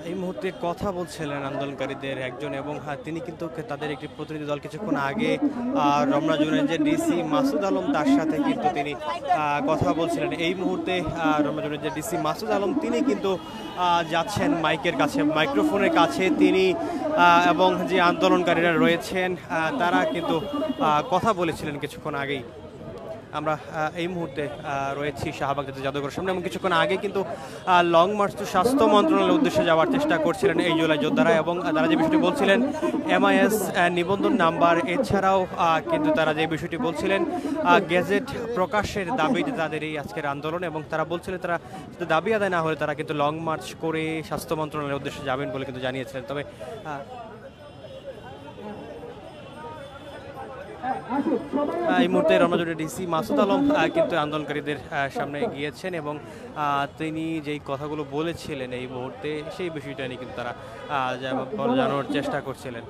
এই মুহূর্তে কথা বলছিলেন আন্দোলনকারীদের একজন এবং তিনি কিন্তু তাদের একটি প্রতিনিধি দল কিছুক্ষণ আগে রমনা জোনের যে ডিসি মাসুদ আলম তার সাথে কিন্তু তিনি কথা বলছিলেন। এই মুহূর্তে রমনা জোনের যে ডিসি মাসুদ আলম তিনি কিন্তু যাচ্ছেন মাইকের কাছে, মাইক্রোফোনের কাছে তিনি এবং যে আন্দোলনকারীরা রয়েছেন তারা কিন্তু কথা বলেছিলেন কিছুক্ষণ আগেই। আমরা এই মুহূর্তে রয়েছি শাহবাগ জাতীয় জাদুঘরের সামনে এবং কিছুক্ষণ আগে কিন্তু লং মার্চ টু স্বাস্থ্য মন্ত্রণালয়ের উদ্দেশ্যে যাওয়ার চেষ্টা করছিলেন এই জুলাই যোদ্ধারা এবং তারা যে বিষয়টি বলছিলেন MIS নিবন্ধন নাম্বার, এছাড়াও কিন্তু তারা যে বিষয়টি বলছিলেন গেজেট প্রকাশের দাবিতে তাদের এই আজকের আন্দোলন, এবং তারা বলছিলেন তারা দাবি আদায় না হলে তারা কিন্তু লং মার্চ করে স্বাস্থ্য মন্ত্রণালয়ের উদ্দেশ্যে যাবেন বলে কিন্তু জানিয়েছিলেন। তবে এই মুহূর্তে রমনা জোনের ডিসি মাসুদ আলম কিন্তু আন্দোলনকারীদের সামনে গিয়েছেন এবং তিনি যেই কথাগুলো বলেছিলেন এই মুহূর্তে সেই বিষয়টা নিয়ে কিন্তু তারা জানানোর চেষ্টা করছিলেন।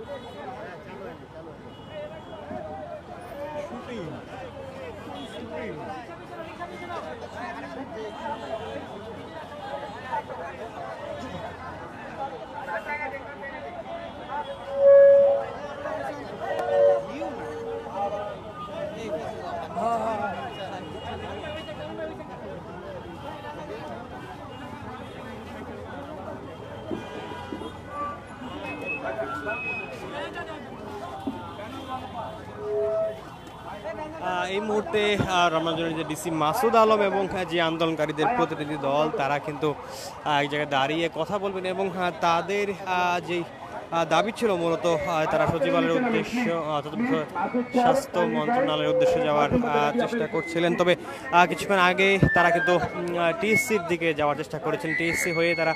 এই মুহূর্তে রমনা জোনের যে ডিসি মাসুদ আলম এবং যে আন্দোলনকারীদের প্রতিনিধি দল তারা কিন্তু এক জায়গায় দাঁড়িয়ে কথা বলবেন এবং তাদের যেই দাবি ছিল মূলত তারা সচিবালয়ের উদ্দেশ্য অর্থাৎ স্বাস্থ্য মন্ত্রণালয়ের উদ্দেশ্যে যাওয়ার চেষ্টা করছিলেন। তবে কিছুক্ষণ আগে তারা কিন্তু TSCর দিকে যাওয়ার চেষ্টা করেছেন, TSC হয়ে তারা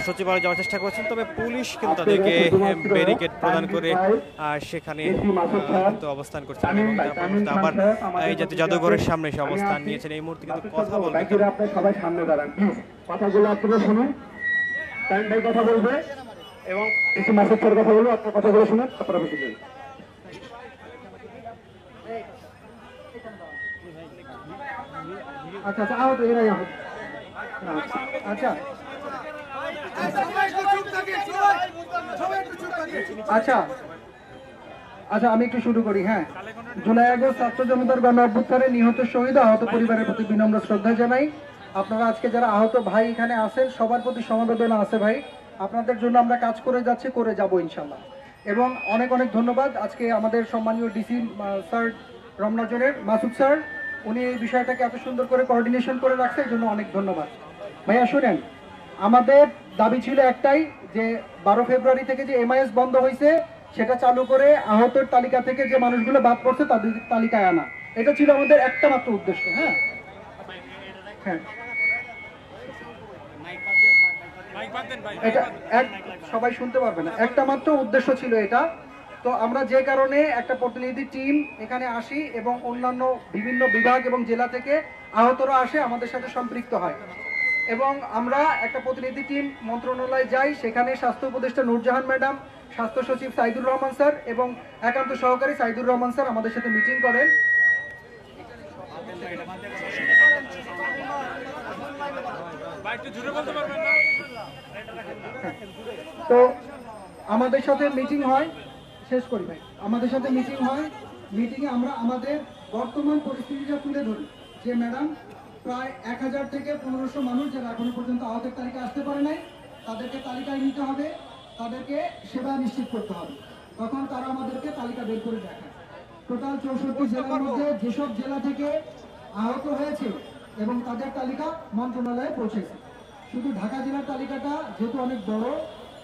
সচিবালয়ে যাওয়ার চেষ্টা করেছেন। তবে পুলিশ কিন্তু তাদেরকে ব্যারিকেড প্রদান করে সেখানে কিন্তু অবস্থান করছেন এবং আবার এই জাতীয় জাদুঘরের সামনে এসে অবস্থান নিয়েছেন। এই মুহূর্তে কিন্তু কথা বলবেন, সবাই সামনে দাঁড়ান, কথাগুলো আপনারা শুনুন, ভাই কথা বলবে এবং কিছু মাসের পর কথা বলবো, আপনার কথাগুলো শুনেন তারপর আমি শুনবেন। আচ্ছা আচ্ছা আহত এরাই আহত। আচ্ছা আচ্ছা আচ্ছা আমি একটু শুরু করি। হ্যাঁ, জুলাই আগস্ট ছাত্র জনতার গণ অভ্যুত্থানে নিহত শহীদ আহত পরিবারের প্রতি বিনম্র শ্রদ্ধা জানাই। আপনারা আজকে যারা আহত ভাই এখানে আছেন সবার প্রতি সমবেদনা আছে ভাই, আপনাদের জন্য আমরা কাজ করে যাচ্ছি, করে যাব ইনশাল্লাহ। এবং অনেক অনেক ধন্যবাদ আজকে আমাদের সম্মানীয় ডিসি স্যার রমনা জোনের মাসুদ স্যার, উনি এই বিষয়টাকে এত সুন্দর করে কোঅর্ডিনেশন করে রাখছে, এই জন্য অনেক ধন্যবাদ। ভাইয়া শুনেন, আমাদের দাবি ছিল একটাই যে 12 ফেব্রুয়ারি থেকে যে MIS বন্ধ হয়েছে সেটা চালু করে আহতের তালিকা থেকে যে মানুষগুলো বাদ পড়ছে তাদের তালিকায় আনা, এটা ছিল আমাদের একটা মাত্র উদ্দেশ্য। হ্যাঁ হ্যাঁ, এটা সবাই শুনতে পারবে না, একটা মাত্র উদ্দেশ্য ছিল এটা। তো আমরা যে কারণে একটা প্রতিনিধি টিম এখানে আসি এবং অন্যান্য বিভিন্ন বিভাগ এবং জেলা থেকে আহতরা আসে, আমাদের সাথে সম্পৃক্ত হয় এবং আমরা একটা প্রতিনিধি টিম মন্ত্রণালয়ে যাই, সেখানে স্বাস্থ্য উপদেষ্টা নূরজাহান ম্যাডাম, স্বাস্থ্য সচিব সাইদুর রহমান স্যার এবং একান্ত সহকারী সাইদুর রহমান স্যার আমাদের সাথে মিটিং করেন। তো আমাদের সাথে মিটিং হয়, শেষ করি ভাই, আমাদের সাথে মিটিং হয়, মিটিংয়ে আমরা আমাদের বর্তমান পরিস্থিতিটা তুলে ধরি যে ম্যাডাম প্রায় 1000 থেকে 1500 মানুষ যারা এখনো পর্যন্ত আহতের তালিকা আসতে পারে নাই, তাদেরকে তালিকায় নিতে হবে, তাদেরকে সেবা নিশ্চিত করতে হবে। তখন তারা আমাদেরকে তালিকা বের করে দেখায়। টোটাল 64 জেলার মধ্যে যেসব জেলা থেকে আহত হয়েছে এবং তাদের তালিকা মন্ত্রণালয়ে পৌঁছেছে। শুধু ঢাকা জেলার তালিকাটা যেহেতু অনেক বড়,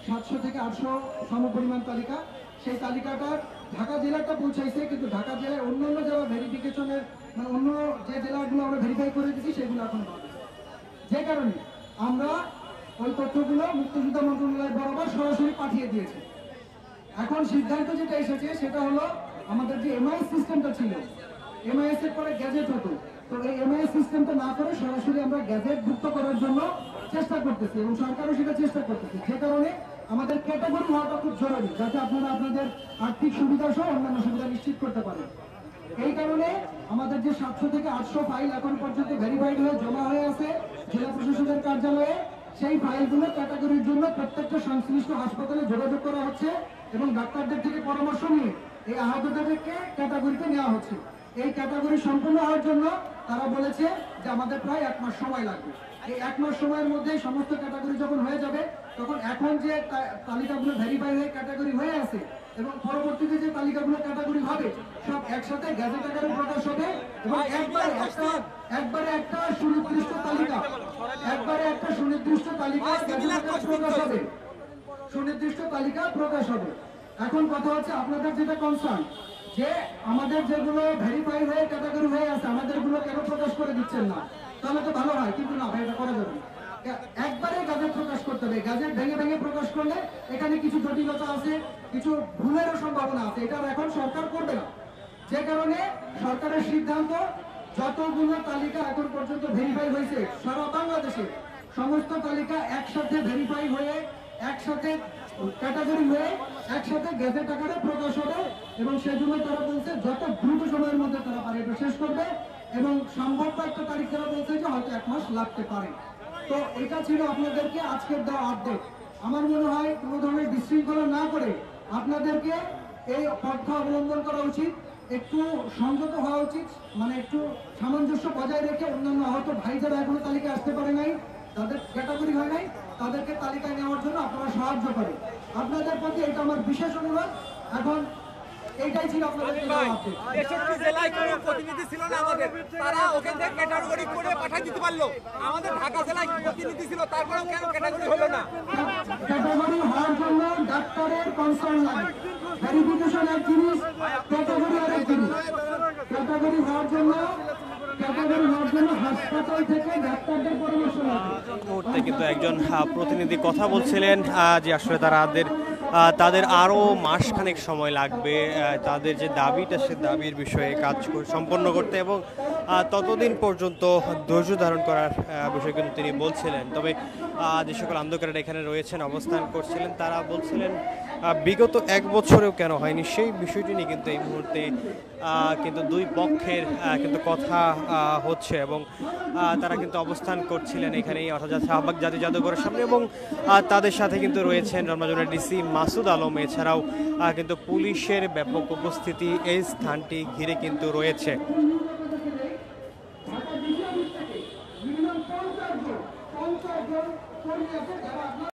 700 থেকে 800 সমপরিমাণ তালিকা, সেই তালিকাটা ঢাকা জেলাটা পৌঁছাইছে, কিন্তু ঢাকা জেলায় অন্যান্য যারা ভেরিফিকেশনের মানে অন্য যে জেলাগুলো আমরা ভেরিফাই করে দিচ্ছি সেগুলো এখন পাবে। যে কারণে আমরা ওই তথ্যগুলো মুক্তিযোদ্ধা মন্ত্রণালয় বরাবর সরাসরি পাঠিয়ে দিয়েছি। এখন সিদ্ধান্ত যেটা এসেছে সেটা হলো আমাদের যে MIS সিস্টেমটা ছিল, MIS এর পরে গ্যাজেট হতো, তো এই MIS সিস্টেমটা না করে সরাসরি আমরা গ্যাজেট যুক্ত করার জন্য চেষ্টা করতেছি এবং সরকারও সেটা চেষ্টা করতেছে। যে কারণে আমাদের ক্যাটাগরি হওয়াটা খুব জরুরি, যাতে আপনারা আপনাদের আর্থিক সুবিধা সহ অন্যান্য সুবিধা নিশ্চিত করতে পারেন। এই কারণে আমাদের যে 700 থেকে 800 ফাইল এখন পর্যন্ত ভেরিফাইড হয়ে জমা হয়ে আছে জেলা প্রশাসকের কার্যালয়ে, সেই ফাইলগুলো ক্যাটাগরির জন্য প্রত্যেকটা সংশ্লিষ্ট হাসপাতালে যোগাযোগ করা হচ্ছে এবং ডাক্তারদের থেকে পরামর্শ নিয়ে এই আহতদেরকে ক্যাটাগরিতে নেওয়া হচ্ছে। এই ক্যাটাগরি সম্পূর্ণ হওয়ার জন্য তারা বলেছে যে আমাদের প্রায় 1 মাস সময় লাগবে। এই 1 মাস সময়ের মধ্যে সমস্ত ক্যাটাগরি যখন হয়ে যাবে, তখন এখন যে তালিকাগুলো ভেরিফাই হয়ে ক্যাটাগরি হয়ে আছে এবং পরবর্তীতে যে তালিকাগুলো ক্যাটাগরি হবে সব একসাথে গ্যাজেট আকারে প্রকাশ হবে এবং একবারে একটা সুনির্দিষ্ট তালিকা গ্যাজেট আকারে প্রকাশ হবে, সুনির্দিষ্ট তালিকা প্রকাশ হবে। এখন কথা হচ্ছে আপনাদের যেটা কনসার্ন যে আমাদের যেগুলো ভেরিফাই হয়ে ক্যাটাগরি হয়ে আছে আমাদেরগুলো কেন প্রকাশ করে দিচ্ছেন না, তাহলে তো ভালো হয়, কিন্তু না ভাই, এটা করা যাবে না। একবারে গ্যাজেট প্রকাশ করতে হবে। গ্যাজেট ভেঙে ভেঙে প্রকাশ করলে এখানে কিছু জটিলতা আছে, কিছু ভুলেরও সম্ভাবনা আছে, এটা এখন সরকার করবে না। যে কারণে সরকারের সিদ্ধান্ত যতগুলো তালিকা এখন পর্যন্ত ভেরিফাই হয়েছে সারা বাংলাদেশে সমস্ত তালিকা একসাথে ভেরিফাই হয়ে একসাথে ক্যাটাগরি হয়ে একসাথে গ্যাজেট আকারে প্রকাশ হবে এবং সেজন্য তারা বলছে যত দ্রুত সময়ের মধ্যে তারা পারে এটা শেষ করবে এবং সম্ভাব্য একটা তারিখ তারা বলছে যে হয়তো 1 মাস লাগতে পারে। তো এটা ছিল আপনাদেরকে আজকের দেওয়া আপডেট। আমার মনে হয় কোনো ধরনের বিশৃঙ্খলা না করে আপনাদেরকে এই পন্থা অবলম্বন করা উচিত, একটু সংযত হওয়া উচিত, মানে একটু সামঞ্জস্য বজায় রেখে অন্যান্য আহত ভাই যারা এখনো তালিকায় আসতে পারে নাই, তাদের ক্যাটাগরি হয় নাই, তাদেরকে তালিকায় নেওয়ার জন্য আপনারা সাহায্য করেন। আপনাদের প্রতি এটা আমার বিশেষ অনুরোধ। এখন এইটাই ছিল আপনাদের জেলায় কোনো প্রতিনিধি ছিল না আমাদের, তারা ওখান থেকে ক্যাটাগরি করে পাঠিয়ে দিতে পারলো। আমাদের ঢাকা জেলায় প্রতিনিধি ছিল, তারপরেও কেন ক্যাটাগরি হলো না? ক্যাটাগরি হওয়ার জন্য ডাক্তারের কনসার্ন লাগে, ভেরিফিকেশন এক জিনিস, ক্যাটাগরি আরেক জিনিস। ক্যাটাগরি হওয়ার জন্য হাসপাতাল থেকে ডাক্তারদের পরামর্শ লাগে। মুহূর্তে কিন্তু একজন প্রতিনিধি কথা বলছিলেন যে আসলে তাদের আরও মাসখানেক সময় লাগবে তাদের যে দাবিটা সে দাবির বিষয়ে কাজ সম্পন্ন করতে এবং ততদিন পর্যন্ত ধৈর্য ধারণ করার বিষয়ে কিন্তু তিনি বলছিলেন। তবে যে সকল আন্দোলনকারীরা এখানে রয়েছেন অবস্থান করছিলেন তারা বলছিলেন বিগত 1 বছরেও কেন হয়নি সেই বিষয়টি নিয়ে কিন্তু এই মুহূর্তে কিন্তু দুই পক্ষের কিন্তু কথা হচ্ছে এবং তারা কিন্তু অবস্থান করছিলেন এখানেই অর্থাৎ শাহবাগ জাতীয় জাদুঘরের সামনে এবং তাদের সাথে কিন্তু রয়েছেন রমনা জোনের ডিসি মাসুদ আলম। এছাড়াও কিন্তু পুলিশের ব্যাপক উপস্থিতি এই স্থানটি ঘিরে কিন্তু রয়েছে।